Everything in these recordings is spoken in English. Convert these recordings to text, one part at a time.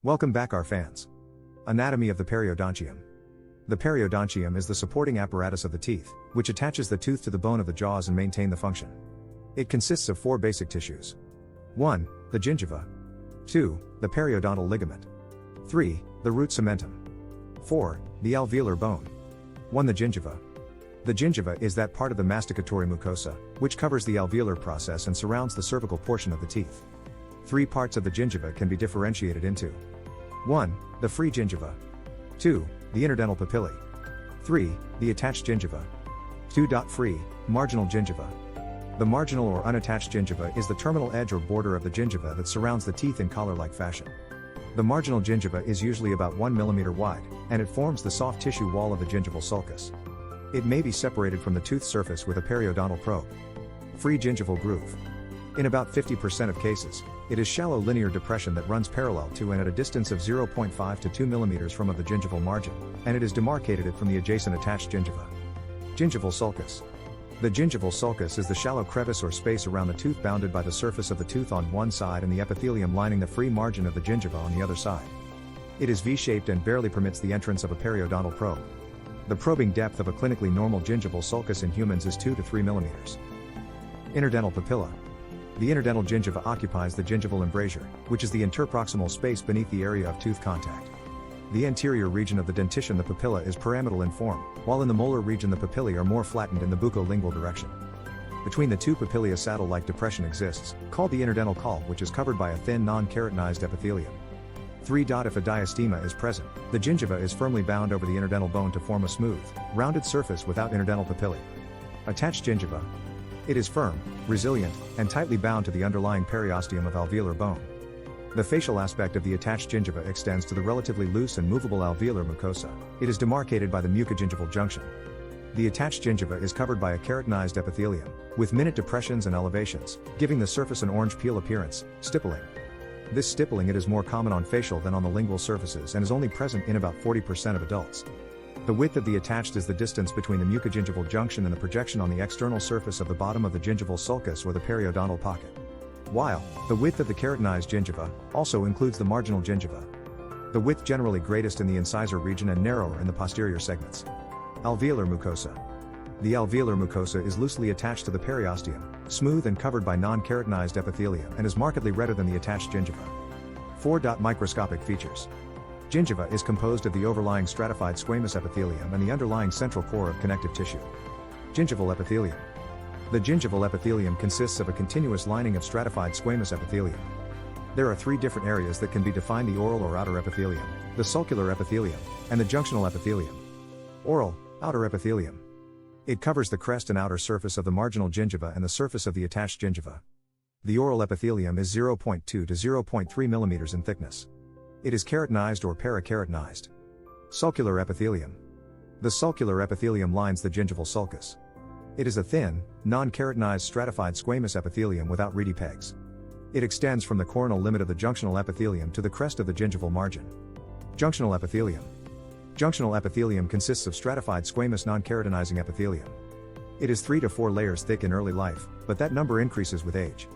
Welcome back, our fans. Anatomy of the periodontium. The periodontium is the supporting apparatus of the teeth, which attaches the tooth to the bone of the jaws and maintain the function. It consists of 4 basic tissues. 1. The gingiva. 2. The periodontal ligament. 3. The root cementum. 4. The alveolar bone. 1. The gingiva. The gingiva is that part of the masticatory mucosa, which covers the alveolar process and surrounds the cervical portion of the teeth. 3 parts of the gingiva can be differentiated into 1. The free gingiva. 2. The interdental papillae. 3. The attached gingiva. 2. Free, marginal gingiva. The marginal or unattached gingiva is the terminal edge or border of the gingiva that surrounds the teeth in collar-like fashion. The marginal gingiva is usually about 1 mm wide, and it forms the soft tissue wall of the gingival sulcus. It may be separated from the tooth surface with a periodontal probe. Free gingival groove. In about 50% of cases, it is shallow linear depression that runs parallel to and at a distance of 0.5 to 2 mm from of the gingival margin, and it is demarcated from the adjacent attached gingiva. Gingival sulcus. The gingival sulcus is the shallow crevice or space around the tooth bounded by the surface of the tooth on one side and the epithelium lining the free margin of the gingiva on the other side. It is V-shaped and barely permits the entrance of a periodontal probe. The probing depth of a clinically normal gingival sulcus in humans is 2 to 3 mm. Interdental papilla. The interdental gingiva occupies the gingival embrasure, which is the interproximal space beneath the area of tooth contact. The anterior region of the dentition, the papilla, is pyramidal in form, while in the molar region the papillae are more flattened in the buccolingual direction. Between the two papillae a saddle-like depression exists, called the interdental caul, which is covered by a thin non-keratinized epithelium. 3. If a diastema is present, the gingiva is firmly bound over the interdental bone to form a smooth, rounded surface without interdental papillae. Attached gingiva. It is firm, resilient, and tightly bound to the underlying periosteum of alveolar bone. The facial aspect of the attached gingiva extends to the relatively loose and movable alveolar mucosa. It is demarcated by the mucogingival junction. The attached gingiva is covered by a keratinized epithelium, with minute depressions and elevations, giving the surface an orange peel appearance, stippling. This stippling is more common on facial than on the lingual surfaces and is only present in about 40% of adults. The width of the attached is the distance between the mucogingival junction and the projection on the external surface of the bottom of the gingival sulcus or the periodontal pocket. While the width of the keratinized gingiva also includes the marginal gingiva. The width generally greatest in the incisor region and narrower in the posterior segments. Alveolar mucosa. The alveolar mucosa is loosely attached to the periosteum, smooth and covered by non-keratinized epithelium, and is markedly redder than the attached gingiva. 4. Microscopic features. Gingiva is composed of the overlying stratified squamous epithelium and the underlying central core of connective tissue. Gingival epithelium. The gingival epithelium consists of a continuous lining of stratified squamous epithelium. There are 3 different areas that can be defined: the oral or outer epithelium, the sulcular epithelium, and the junctional epithelium. Oral, outer epithelium. It covers the crest and outer surface of the marginal gingiva and the surface of the attached gingiva. The oral epithelium is 0.2 to 0.3 mm in thickness. It is keratinized or parakeratinized. Sulcular epithelium. The sulcular epithelium lines the gingival sulcus. It is a thin, non-keratinized stratified squamous epithelium without reedy pegs. It extends from the coronal limit of the junctional epithelium to the crest of the gingival margin. Junctional epithelium. Junctional epithelium consists of stratified squamous non-keratinizing epithelium. It is 3 to 4 layers thick in early life, but that number increases with age.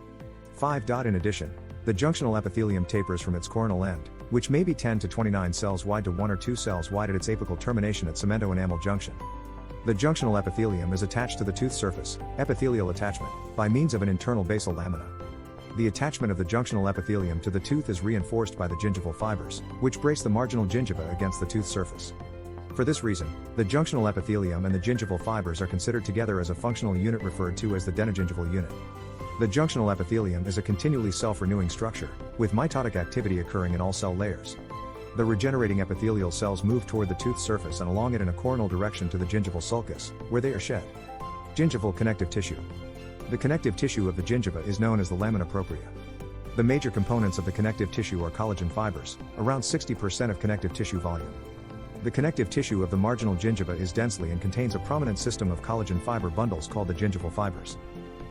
5. In addition, the junctional epithelium tapers from its coronal end, which may be 10 to 29 cells wide to 1 or 2 cells wide at its apical termination at cemento-enamel junction. The junctional epithelium is attached to the tooth surface, epithelial attachment, by means of an internal basal lamina. The attachment of the junctional epithelium to the tooth is reinforced by the gingival fibers, which brace the marginal gingiva against the tooth surface. For this reason, the junctional epithelium and the gingival fibers are considered together as a functional unit referred to as the denogingival unit. The junctional epithelium is a continually self-renewing structure, with mitotic activity occurring in all cell layers. The regenerating epithelial cells move toward the tooth surface and along it in a coronal direction to the gingival sulcus, where they are shed. Gingival connective tissue. The connective tissue of the gingiva is known as the lamina propria. The major components of the connective tissue are collagen fibers, around 60% of connective tissue volume. The connective tissue of the marginal gingiva is densely and contains a prominent system of collagen fiber bundles called the gingival fibers.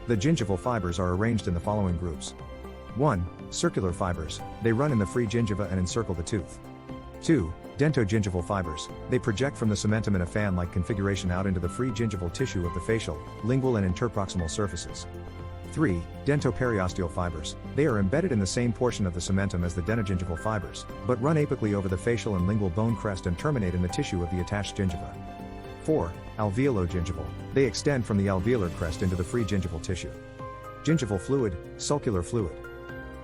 The gingival fibers are arranged in the following groups. 1. Circular fibers. They run in the free gingiva and encircle the tooth. 2. Dentogingival fibers. They project from the cementum in a fan-like configuration out into the free gingival tissue of the facial, lingual and interproximal surfaces. 3. Dentoperiosteal fibers. They are embedded in the same portion of the cementum as the denogingival fibers, but run apically over the facial and lingual bone crest and terminate in the tissue of the attached gingiva. 4. Alveolo-gingival. They extend from the alveolar crest into the free gingival tissue. Gingival fluid, sulcular fluid.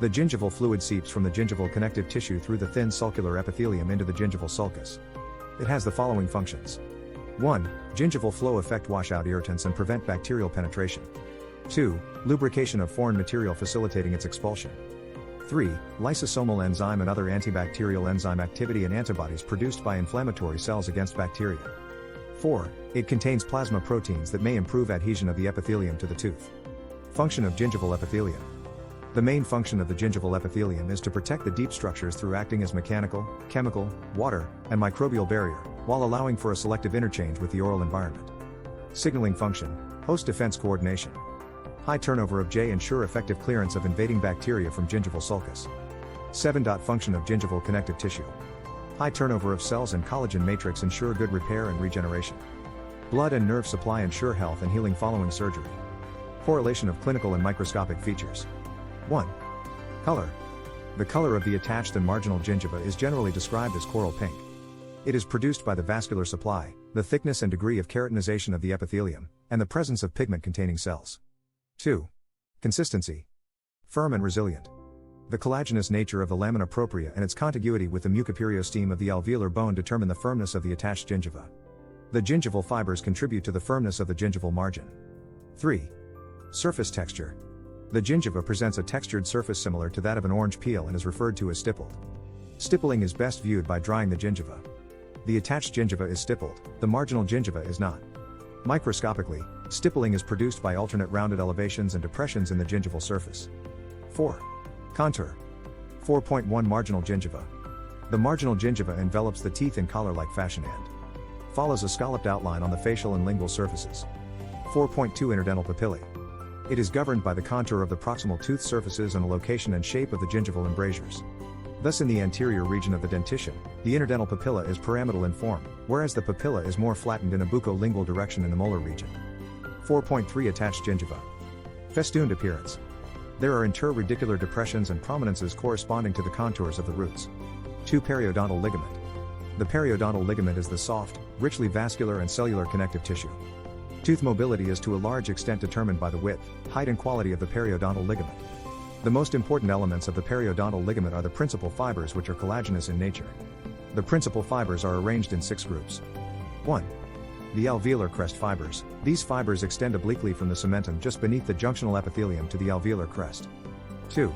The gingival fluid seeps from the gingival connective tissue through the thin sulcular epithelium into the gingival sulcus. It has the following functions. 1. Gingival flow effect wash out irritants and prevent bacterial penetration. 2. Lubrication of foreign material facilitating its expulsion. 3. Lysosomal enzyme and other antibacterial enzyme activity and antibodies produced by inflammatory cells against bacteria. 4. It contains plasma proteins that may improve adhesion of the epithelium to the tooth. Function of gingival epithelium. The main function of the gingival epithelium is to protect the deep structures through acting as mechanical, chemical, water, and microbial barrier, while allowing for a selective interchange with the oral environment. Signaling function, host defense coordination. High turnover of J ensure effective clearance of invading bacteria from gingival sulcus. 7. Function of gingival connective tissue. High turnover of cells and collagen matrix ensure good repair and regeneration. Blood and nerve supply ensure health and healing following surgery. Correlation of clinical and microscopic features. 1. Color. The color of the attached and marginal gingiva is generally described as coral pink. It is produced by the vascular supply, the thickness and degree of keratinization of the epithelium, and the presence of pigment-containing cells. 2. Consistency. Firm and resilient. The collagenous nature of the lamina propria and its contiguity with the mucoperiosteme of the alveolar bone determine the firmness of the attached gingiva. The gingival fibers contribute to the firmness of the gingival margin. 3. Surface texture. The gingiva presents a textured surface similar to that of an orange peel and is referred to as stippled. Stippling is best viewed by drying the gingiva. The attached gingiva is stippled, the marginal gingiva is not. Microscopically, stippling is produced by alternate rounded elevations and depressions in the gingival surface. 4. Contour. 4.1 Marginal gingiva. The marginal gingiva envelops the teeth in collar-like fashion and follows a scalloped outline on the facial and lingual surfaces. 4.2 Interdental papillae. It is governed by the contour of the proximal tooth surfaces and the location and shape of the gingival embrasures. Thus in the anterior region of the dentition, the interdental papilla is pyramidal in form, whereas the papilla is more flattened in a buccolingual direction in the molar region. 4.3 Attached gingiva. Festooned appearance. There are interradicular depressions and prominences corresponding to the contours of the roots. 2 Periodontal ligament. The periodontal ligament is the soft, richly vascular and cellular connective tissue. Tooth mobility is to a large extent determined by the width, height and quality of the periodontal ligament. The most important elements of the periodontal ligament are the principal fibers, which are collagenous in nature. The principal fibers are arranged in 6 groups. 1. The alveolar crest fibers. These fibers extend obliquely from the cementum just beneath the junctional epithelium to the alveolar crest. 2.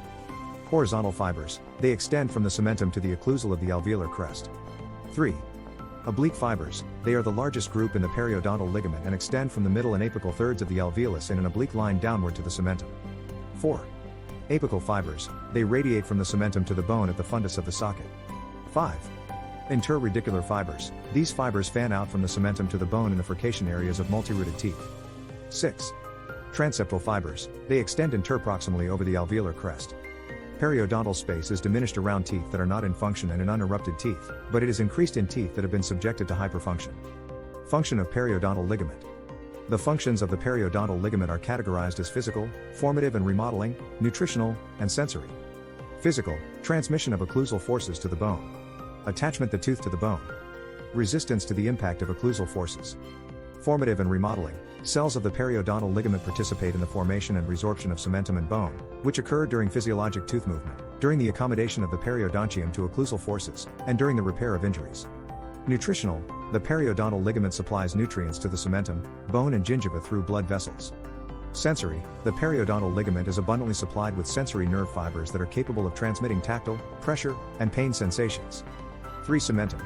Horizontal fibers. They extend from the cementum to the occlusal of the alveolar crest. 3. Oblique fibers. They are the largest group in the periodontal ligament and extend from the middle and apical thirds of the alveolus in an oblique line downward to the cementum. 4. Apical fibers. They radiate from the cementum to the bone at the fundus of the socket. 5. Interradicular fibers. These fibers fan out from the cementum to the bone in the furcation areas of multirooted teeth. 6. Transeptal fibers. They extend interproximally over the alveolar crest. Periodontal space is diminished around teeth that are not in function and in unerupted teeth, but it is increased in teeth that have been subjected to hyperfunction. Function of periodontal ligament. The functions of the periodontal ligament are categorized as physical, formative and remodeling, nutritional, and sensory. Physical, transmission of occlusal forces to the bone. Attachment the tooth to the bone. Resistance to the impact of occlusal forces. Formative and remodeling. Cells of the periodontal ligament participate in the formation and resorption of cementum and bone, which occur during physiologic tooth movement, during the accommodation of the periodontium to occlusal forces, and during the repair of injuries. Nutritional. The periodontal ligament supplies nutrients to the cementum, bone and gingiva through blood vessels. Sensory. The periodontal ligament is abundantly supplied with sensory nerve fibers that are capable of transmitting tactile, pressure, and pain sensations. 3. Cementum.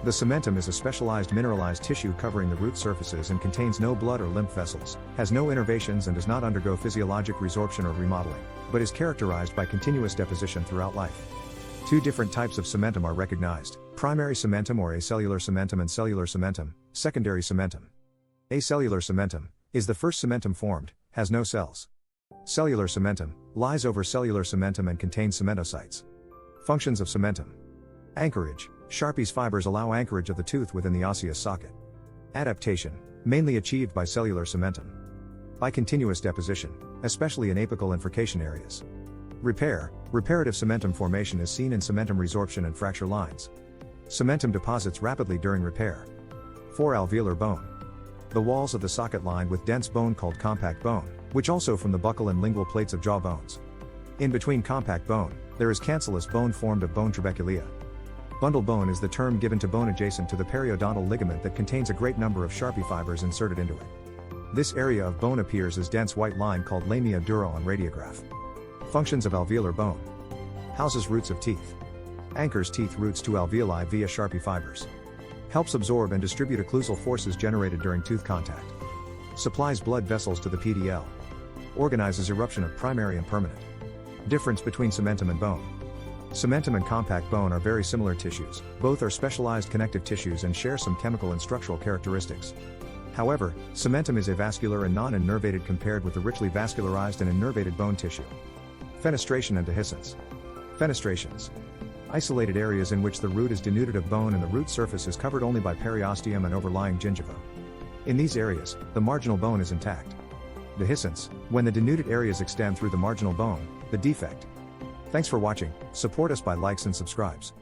The cementum is a specialized mineralized tissue covering the root surfaces and contains no blood or lymph vessels, has no innervations and does not undergo physiologic resorption or remodeling, but is characterized by continuous deposition throughout life. 2 different types of cementum are recognized: primary cementum or acellular cementum and cellular cementum, secondary cementum. Acellular cementum is the first cementum formed, has no cells. Cellular cementum lies over cellular cementum and contains cementocytes. Functions of cementum. Anchorage. Sharpie's fibers allow anchorage of the tooth within the osseous socket. Adaptation, mainly achieved by cellular cementum. By continuous deposition, especially in apical and furcation areas. Reparative cementum formation is seen in cementum resorption and fracture lines. Cementum deposits rapidly during repair. 4. Alveolar bone. The walls of the socket lined with dense bone called compact bone, which also from the buccal and lingual plates of jaw bones. In between compact bone, there is cancellous bone formed of bone trabeculia. Bundle bone is the term given to bone adjacent to the periodontal ligament that contains a great number of Sharpie fibers inserted into it. This area of bone appears as dense white line called lamina dura on radiograph. Functions of alveolar bone. Houses roots of teeth. Anchors teeth roots to alveoli via Sharpie fibers. Helps absorb and distribute occlusal forces generated during tooth contact. Supplies blood vessels to the PDL. Organizes eruption of primary and permanent. Difference between cementum and bone. Cementum and compact bone are very similar tissues, both are specialized connective tissues and share some chemical and structural characteristics. However, cementum is avascular and non-innervated compared with the richly vascularized and innervated bone tissue. Fenestration and dehiscence. Fenestrations. Isolated areas in which the root is denuded of bone and the root surface is covered only by periosteum and overlying gingiva. In these areas, the marginal bone is intact. Dehiscence, when the denuded areas extend through the marginal bone, the defect. Thanks for watching, support us by likes and subscribes.